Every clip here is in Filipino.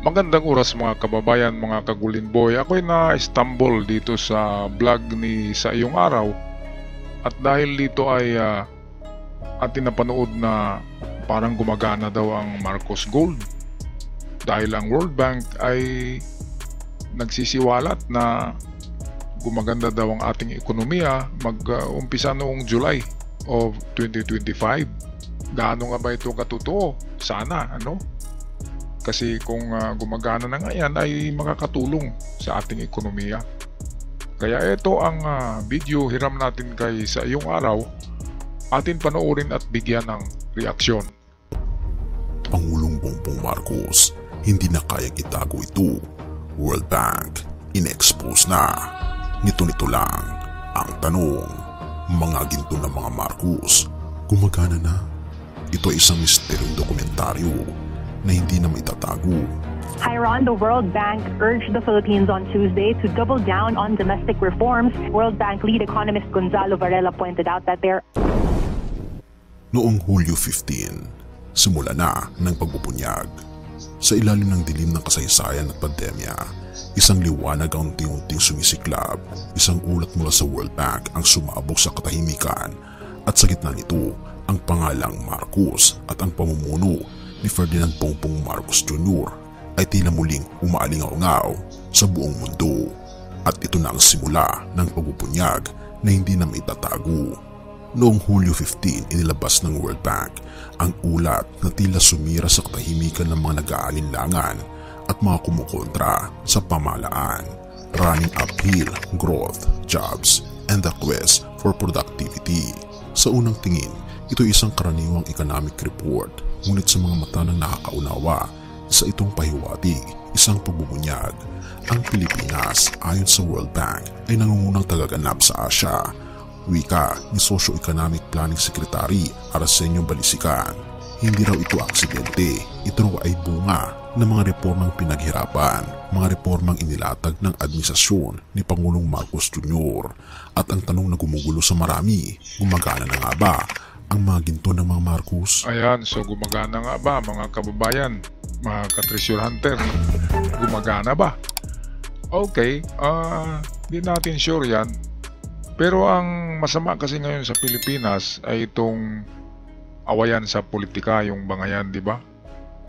Magandang oras mga kababayan, mga kagulinboy. Ako'y na-stumble dito sa vlog ni Sa Iyong Araw. At dahil dito ay atin napanood na parang gumagana daw ang Marcos Gold. Dahil ang World Bank ay nagsisiwalat na gumaganda daw ang ating ekonomiya mag-umpisa noong July of 2025. Gaano nga ba ito katotoo? Sana, ano? Kasi kung gumagana na nga yan ay makakatulong sa ating ekonomiya. Kaya ito ang video hiram natin kay Sa Iyong Araw. Atin panoorin at bigyan ng reaksyon. Pangulong Bongbong Marcos, hindi na kayang itago ito. World Bank, in-expose na. Nito lang ang tanong, mga ginto ng mga Marcos, gumagana na? Ito ay isang misteryong dokumentaryo na hindi na maitatago. Hi Ron, the World Bank urged the Philippines on Tuesday to double down on domestic reforms. World Bank lead economist Gonzalo Varela pointed out that there... Noong Hulyo 15, simula na ng pagbubunyag. Sa ilalim ng dilim ng kasaysayan at pandemya, isang liwanag ang unti-unting sumisiklab, isang ulat mula sa World Bank ang sumabog sa katahimikan at sa gitna nito ang pangalang Marcos at ang pamumuno ni Ferdinand Bongbong Marcos Jr. ay tila muling umaalingaw-ngaw sa buong mundo. At ito na ang simula ng pagbubunyag na hindi na maitatago. Noong Hulyo 15, inilabas ng World Bank ang ulat na tila sumira sa katahimikan ng mga nag-aalinlangan at mga kumukontra sa pamahalaan. Running uphill, growth, jobs, and the quest for productivity. Sa unang tingin, ito ay isang karaniwang economic report. Ngunit sa mga mata ng nakakaunawa, sa itong pahiwatig, isang pagbubunyag. Ang Pilipinas, ayon sa World Bank, ay nangungunang tagaganap sa Asia. Wika ni Socio-Economic Planning Secretary Arsenio Balisican. Hindi raw ito aksidente, ito raw ay bunga ng mga reformang pinaghirapan, mga reformang inilatag ng administrasyon ni Pangulong Marcos Jr. At ang tanong na gumugulo sa marami, gumagana na nga ba ang mga ginto ng mga Marcos? Ayan, so gumagana nga ba mga kababayan, mga ka-treasure hunter? Gumagana ba? Okay, di natin sure yan. Pero ang masama kasi ngayon sa Pilipinas ay itong awayan sa politika, yung bangayan, di ba?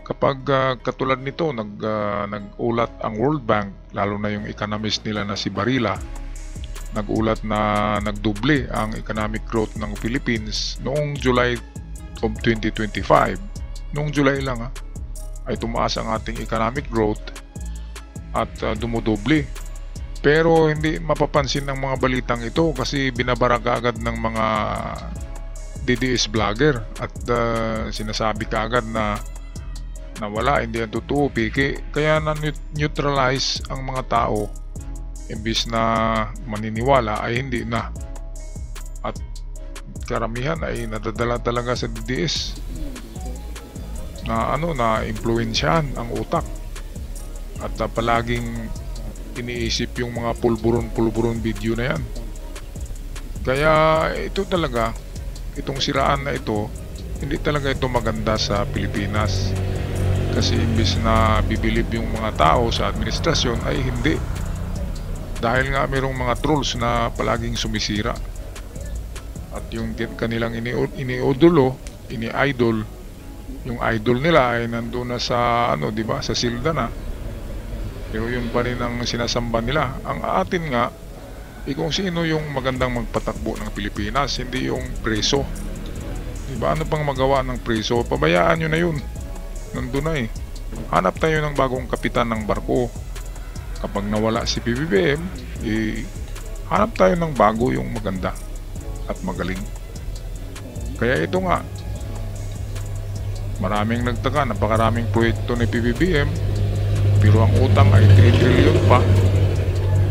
Kapag katulad nito, nag-ulat ang World Bank, lalo na yung economist nila na si Barila, nag-ulat na nagdoble ang economic growth ng Philippines noong July of 2025. Noong July lang ay tumaas ang ating economic growth at dumudoble. Pero hindi mapapansin ng mga balitang ito kasi binabara kaagad ng mga DDS vlogger at sinasabi kaagad na wala, hindi yan totoo, piki. Kaya na-neutralize ang mga tao. Imbis na maniniwala ay hindi na. At karamihan ay nadadala talaga sa DDS na na impluwensyahan ang utak. At palaging iniisip yung mga pulburon video na yan. Kaya ito talaga, itong siraan na ito, hindi talaga ito maganda sa Pilipinas. Kasi imbis na bibilib yung mga tao sa administrasyon ay hindi. Dahil nga mayroong mga trolls na palaging sumisira. At yung kanilang iniidolo, ini-idol, yung idol nila ay nandoon na sa di ba, sa silda na. Pero yun pa rin ang sinasamba nila. Ang atin nga, kung sino yung magandang magpatakbo ng Pilipinas, hindi yung preso. Diba, ano pang magawa ng preso? Pabayaan nyo na yun. Nandun na Hanap tayo ng bagong kapitan ng barko. Kapag nawala si PBBM, hanap tayo ng bago yung maganda at magaling. Kaya ito nga, maraming nagtaka, napakaraming proyekto ni PBBM, pero ang utang ay 3 trillion pa.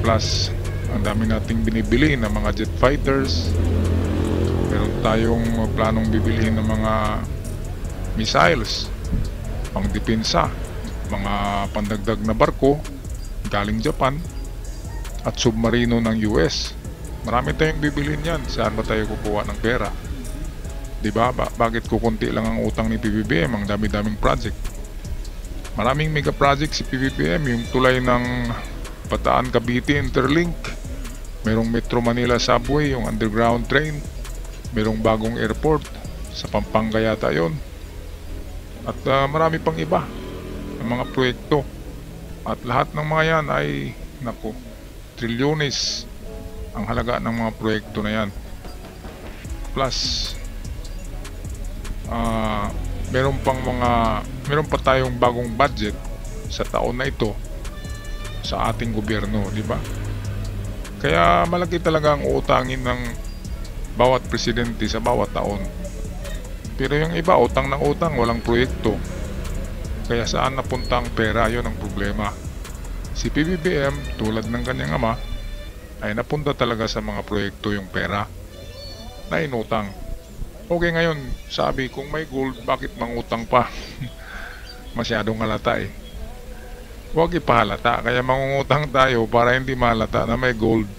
Plus, ang dami nating binibili ng mga jet fighters. Meron tayong planong bibilihin ng mga missiles, pang depensa, mga pandagdag na barko galing Japan at submarino ng US. Marami tayong bibilhin yan. Saan ba tayo kukuha ng pera? Diba? Bakit kukunti lang ang utang ni PBBM? Ang dami-daming project. Maraming mega project si PBBM, yung tulay ng Bataan Cavite Interlink, merong Metro Manila Subway, yung underground train, merong bagong airport sa Pampanga yata yun, at marami pang iba ng mga proyekto, at lahat ng mga yan ay naku, trilyones ang halaga ng mga proyekto na yan. Plus meron pa tayong bagong budget sa taon na ito sa ating gobyerno, di ba? Kaya malaki talaga ang utangin ng bawat presidente sa bawat taon. Pero yung iba, utang ng utang, walang proyekto. Kaya saan napunta ang pera, yun ang problema. Si PBBM, tulad ng kanyang ama, ay napunta talaga sa mga proyekto yung pera na inutang. Okay, ngayon, sabi, kung may gold, bakit mangutang pa? Masyadong halata eh. Huwag ipahalata, kaya mangungutang tayo para hindi mahalata na may gold.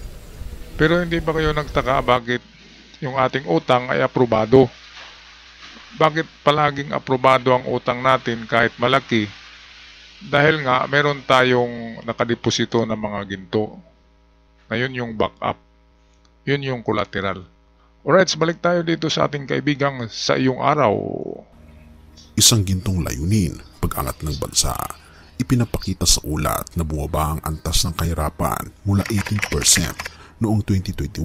Pero hindi ba kayo nagtaka bakit yung ating utang ay aprobado? Bakit palaging aprobado ang utang natin kahit malaki? Dahil nga meron tayong nakadeposito ng mga ginto. Na yun yung backup. Yun yung collateral. Alright, balik tayo dito sa ating kaibigang Sa Iyong Araw. Isang gintong layunin, pag-angat ng bansa. Ipinapakita sa ulat na bumaba ang antas ng kahirapan mula 18% noong 2021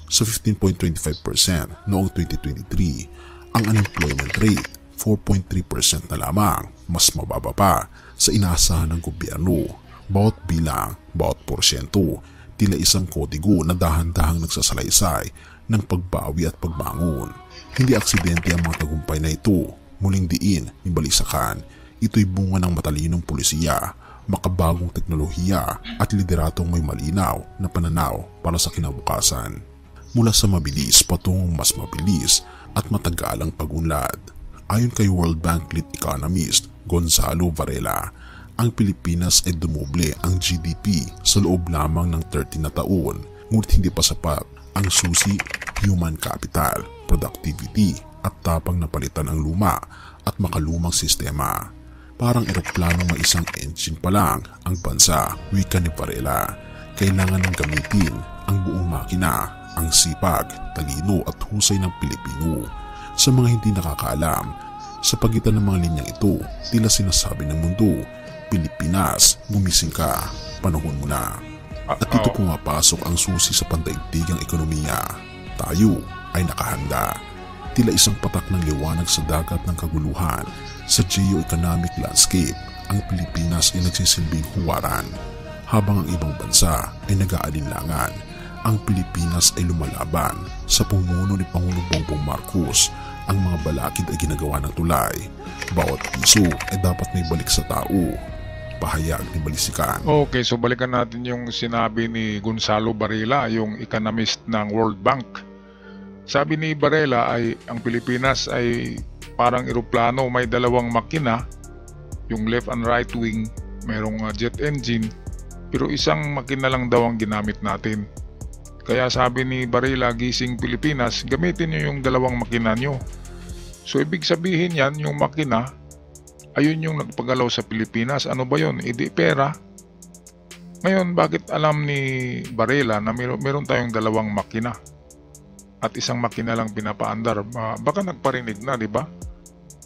sa 15.25% noong 2023. Ang unemployment rate, 4.3% na lamang, mas mababa pa sa inaasahan ng gobyerno. Bawat bilang, bawat porsyento, tila isang kodigo na dahan-dahang nagsasalaysay ng pagbawi at pagbangon. Hindi aksidente ang mga tagumpay na ito, muling diin ni Balisakan. Ito'y bunga ng matalinong pulisiya, makabagong teknolohiya at lideratong may malinaw na pananaw para sa kinabukasan. Mula sa mabilis patungong mas mabilis at matagalang pagunlad. Ayon kay World Bank lead economist Gonzalo Varela, ang Pilipinas ay dumoble ang GDP sa loob lamang ng 30 na taon, ngunit hindi pa sapat ang susi, human capital, productivity at tapang na palitan ang luma at makalumang sistema. Parang eroplanong may isang engine pa lang ang bansa, wika ni Varela. Kailangan ng gamitin ang buong makina, ang sipag, talino at husay ng Pilipino. Sa mga hindi nakakaalam, sa pagitan ng mga linyang ito, tila sinasabi ng mundo, Pilipinas, gumising ka, panahon mo na. At dito pumapasok ang susi sa pandaigdigang ekonomiya. Tayo ay nakahanda. Tila isang patak ng liwanag sa dagat ng kaguluhan. Sa geo-economic landscape, ang Pilipinas ay nagsisilbing huwaran. Habang ang ibang bansa ay nag-aalinlangan, ang Pilipinas ay lumalaban. Sa pumuno ni Pangulong Bongbong Marcos, ang mga balakid ay ginagawa ng tulay. Bawat piso ay dapat may balik sa tao. Pahayag ni Balisikan. Okay, so balikan natin yung sinabi ni Gonzalo Varela, yung economist ng World Bank. Sabi ni Varela ay ang Pilipinas ay parang eroplano, may dalawang makina, yung left and right wing, mayroong jet engine, pero isang makina lang daw ang ginamit natin. Kaya sabi ni Varela, gising Pilipinas, gamitin nyo yung dalawang makina nyo. So ibig sabihin yan, yung makina, ayun yung nagpagalaw sa Pilipinas. Ano ba yun? Hindi pera. Ngayon, bakit alam ni Varela na meron tayong dalawang makina at isang makina lang pinapaandar? Baka nagparinig na, di ba?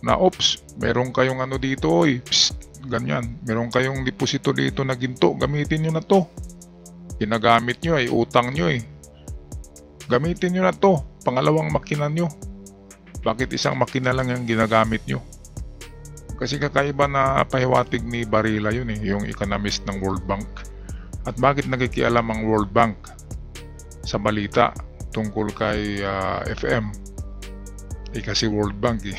Na oops, meron kayong ano dito, oy, psst, ganyan. Meron kayong deposito dito na ginto, gamitin nyo na to. Ginagamit nyo ay utang nyo eh. Gamitin nyo na to, pangalawang makina nyo. Bakit isang makina lang yung ginagamit nyo? Kasi kakaiba na pahiwatig ni Varela yun eh, yung economist ng World Bank. At bakit nakikialam ang World Bank sa balita tungkol kay FM? Kasi World Bank eh.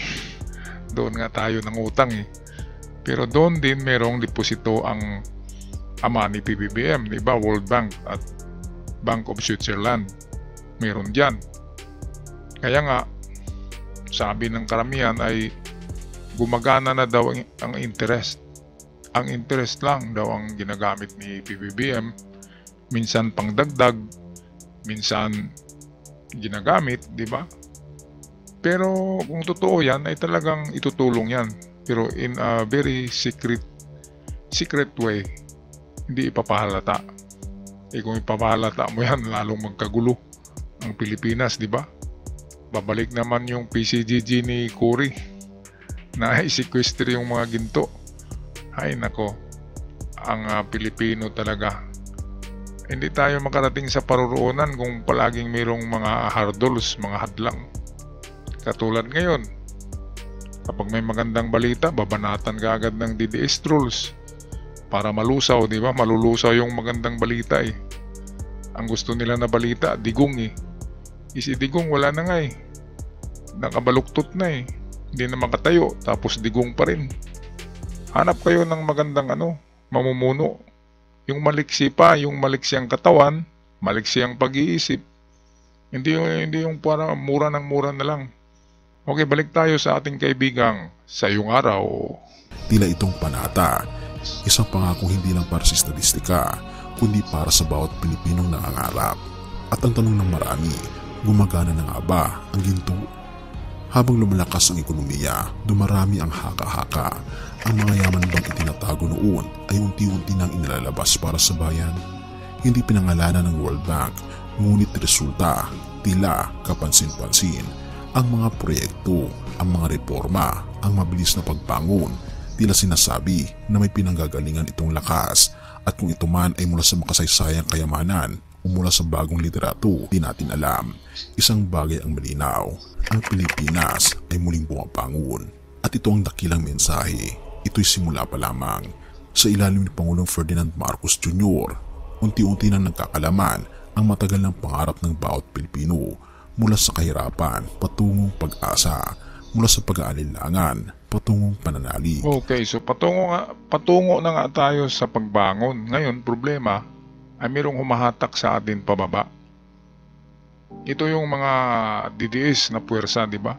Doon nga tayo ng utang eh. Pero doon din merong deposito ang ama ni PBBM, di ba? World Bank at Bank of Switzerland. Meron dyan. Kaya nga, sabi ng karamihan ay gumagana na daw ang interest. Ang interest lang daw ang ginagamit ni PBBM. Minsan pangdagdag, minsan ginagamit, di ba? Pero kung totoo yan, ay talagang itutulong yan. Pero in a very secret secret way. Hindi ipapahalata. Kung ipapahalata mo yan, lalong magkagulo ang Pilipinas, di ba? Babalik naman yung PCGG ni Cory na i-sequester yung mga ginto. Ay nako, ang Pilipino talaga. Hindi tayo makarating sa paruroonan kung palaging mayroong mga hurdles, mga hadlang. Katulad ngayon, kapag may magandang balita, babanatan ka agad ng DDS trolls para malusaw, di ba? Malulusaw yung magandang balita eh. Ang gusto nila na balita, digong eh. Si digong wala na nga eh. Nakabaluktot na eh. Hindi na makatayo, tapos digong pa rin. Hanap kayo ng magandang mamumuno. Yung maliksi pa, yung maliksi ang katawan, maliksi ang pag-iisip. Hindi yung para mura ng mura na lang. Okay, balik tayo sa ating kaibigang sa iyong araw. Tila itong panata, isang pangakong hindi lang para sa statistika, kundi para sa bawat Pilipinong nangangarap. At ang tanong ng marami, gumagana na nga ba ang ginto? Habang lumalakas ang ekonomiya, dumarami ang haka-haka. Ang mga yaman bang itinatago noon ay unti-unti nang inilalabas para sa bayan? Hindi pinangalanan ng World Bank, ngunit resulta, tila kapansin-pansin. Ang mga proyekto, ang mga reforma, ang mabilis na pagbangon, tila sinasabi na may pinanggagalingan itong lakas. At kung ito man ay mula sa makasaysayang kayamanan o mula sa bagong liderato, di natin alam. Isang bagay ang malinaw, ang Pilipinas ay muling bumabangon. At ito ang dakilang mensahe. Ito'y simula pa lamang. Sa ilalim ni Pangulong Ferdinand Marcos Jr., unti-unti nang nagkakalaman ang matagal ng pangarap ng bawat Pilipino mula sa kahirapan patungong pag-asa, mula sa pag-aalinlangan patungong pananalig. Okay, so patungo na nga tayo sa pagbangon. Ngayon, problema ay mayroong humahatak sa atin pababa. Ito yung mga DDS na puwersa, di ba?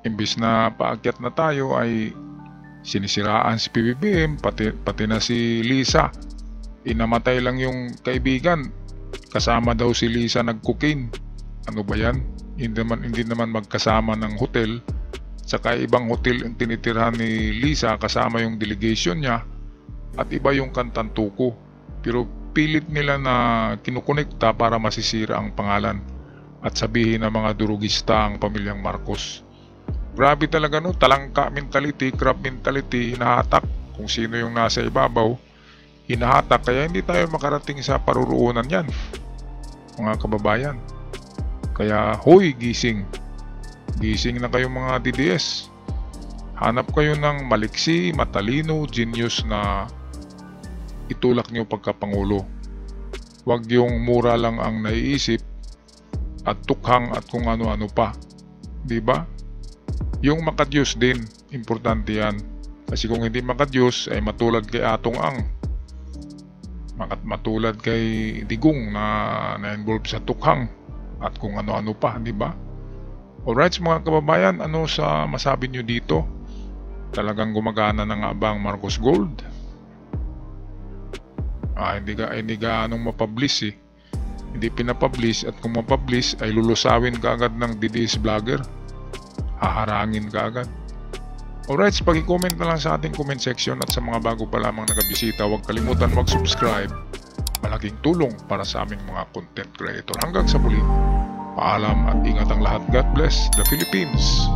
Imbis na paakyat na tayo ay sinisiraan si PBBM, pati na si Lisa. Inamatay lang yung kaibigan. Kasama daw si Lisa nag-cocaine. Ano ba yan? Hindi naman magkasama ng hotel. Saka ibang hotel ang tinitirhan ni Lisa kasama yung delegation niya. At iba yung Kantantuko. Pero pilit nila na kinukonekta para masisira ang pangalan. At sabihin ng mga durugista ang pamilyang Marcos. Grabe talaga talangka mentality, crab mentality, hinahatak kung sino yung nasa ibabaw, hinahatak, kaya hindi tayo makarating sa paruroonan yan, mga kababayan. Kaya hoy, gising na kayo mga DDS, hanap kayo ng maliksi, matalino, genius na itulak nyo pagkapangulo. Huwag yung mura lang ang naiisip at tukhang at kung ano-ano pa, di ba? Yung makadiyos din, importante yan. Kasi kung hindi makadiyos, ay matulad kay Atong Ang. Matulad kay Digong na involve sa tukhang at kung ano-ano pa, di ba? Alright mga kababayan, ano sa masabi nyo dito? Talagang gumagana na nga ba ang Marcos Gold? Hindi ka anong mapublish eh. Hindi pinapublish at kung mapublish ay lulusawin ka agad ng DDS vlogger. Haharangin ka agad. Alright, pag-comment na lang sa ating comment section at sa mga bago pa lamang nakabisita, huwag kalimutan mag-subscribe. Malaking tulong para sa aming mga content creator. Hanggang sa muli, paalam at ingat ang lahat. God bless the Philippines.